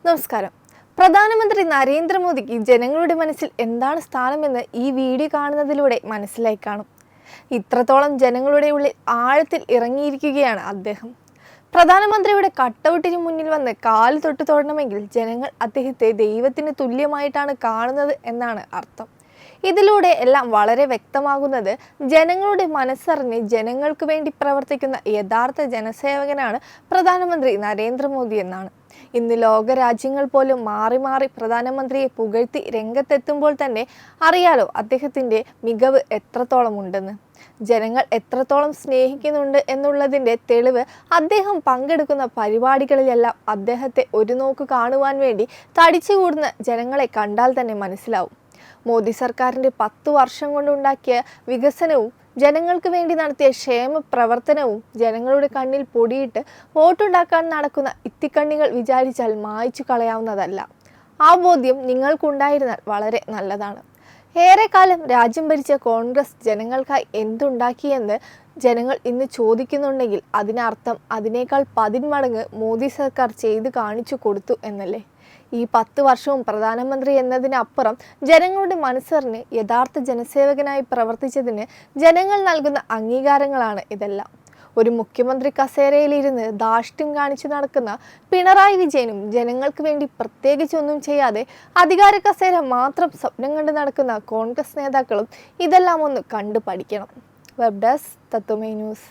നമസ്കാരം. പ്രധാനമന്ത്രി നരേന്ദ്രമോദിക്ക് ജനങ്ങളുടെ മനസ്സിൽ എന്താണ് സ്ഥാനമെന്ന് ഈ വീഡിയോ കാണുന്നതിലൂടെ മനസ്സിലായി കാണും. ഇത്രത്തോളം ജനങ്ങളുടെ ഉള്ളിൽ ആഴത്തിൽ ഇറങ്ങിയിരിക്കുകയാണ് അദ്ദേഹം. പ്രധാനമന്ത്രിയുടെ കട്ടൗട്ടിന് മുന്നിൽ വന്ന് കാല് തൊട്ട് തൊടണമെങ്കിൽ ജനങ്ങൾ അദ്ദേഹത്തെ ദൈവത്തിന് തുല്യമായിട്ടാണ് കാണുന്നത് എന്നാണ് അർത്ഥം. ഇതിലൂടെ എല്ലാം വളരെ വ്യക്തമാകുന്നത് ജനങ്ങളുടെ മനസ്സറിഞ്ഞ് ജനങ്ങൾക്ക് വേണ്ടി പ്രവർത്തിക്കുന്ന യഥാർത്ഥ ജനസേവകനാണ് പ്രധാനമന്ത്രി നരേന്ദ്രമോദി എന്നാണ്. ഇന്ന് ലോകരാജ്യങ്ങൾ പോലും മാറി മാറി പ്രധാനമന്ത്രിയെ പുകഴ്ത്തി രംഗത്തെത്തുമ്പോൾ തന്നെ അറിയാലോ അദ്ദേഹത്തിൻ്റെ മികവ് എത്രത്തോളം ഉണ്ടെന്ന്. ജനങ്ങൾ എത്രത്തോളം സ്നേഹിക്കുന്നുണ്ട് എന്നുള്ളതിൻ്റെ തെളിവ് അദ്ദേഹം പങ്കെടുക്കുന്ന പരിപാടികളിലെല്ലാം അദ്ദേഹത്തെ ഒരു നോക്ക് കാണുവാൻ വേണ്ടി തടിച്ചുകൂടുന്ന ജനങ്ങളെ കണ്ടാൽ തന്നെ മനസ്സിലാവും. മോദി സർക്കാരിൻ്റെ 10 വർഷം കൊണ്ടുണ്ടാക്കിയ വികസനവും ജനങ്ങൾക്ക് വേണ്ടി നടത്തിയ ക്ഷേമ പ്രവർത്തനവും ജനങ്ങളുടെ കണ്ണിൽ പൊടിയിട്ട് വോട്ടുണ്ടാക്കാൻ നടക്കുന്ന ഇത്തിക്കണ്ണികൾ വിചാരിച്ചാൽ മായ്ച്ചു കളയാവുന്നതല്ല. ആ ബോധ്യം നിങ്ങൾക്കുണ്ടായിരുന്നാൽ വളരെ നല്ലതാണ്. ഏറെക്കാലം രാജ്യം ഭരിച്ച കോൺഗ്രസ് ജനങ്ങൾക്കായി എന്തുണ്ടാക്കിയെന്ന് ജനങ്ങൾ ഇന്ന് ചോദിക്കുന്നുണ്ടെങ്കിൽ അതിനർത്ഥം അതിനേക്കാൾ 10 മടങ്ങ് മോദി സർക്കാർ ചെയ്തു കാണിച്ചു കൊടുത്തു എന്നല്ലേ. ഈ 10 വർഷവും പ്രധാനമന്ത്രി എന്നതിനപ്പുറം ജനങ്ങളുടെ മനസ്സറിഞ്ഞ് യഥാർത്ഥ ജനസേവകനായി പ്രവർത്തിച്ചതിന് ജനങ്ങൾ നൽകുന്ന അംഗീകാരങ്ങളാണ് ഇതെല്ലാം. ഒരു മുഖ്യമന്ത്രി കസേരയിലിരുന്ന് ധാർഷ്ട്യം കാണിച്ചു നടക്കുന്ന പിണറായി വിജയനും ജനങ്ങൾക്ക് വേണ്ടി പ്രത്യേകിച്ചൊന്നും ചെയ്യാതെ അധികാര കസേര മാത്രം സ്വപ്നം കണ്ട് നടക്കുന്ന കോൺഗ്രസ് നേതാക്കളും ഇതെല്ലാം ഒന്ന് കണ്ടു പഠിക്കണം. വെബ് ഡെസ്ക് തത്വമൈ ന്യൂസ്.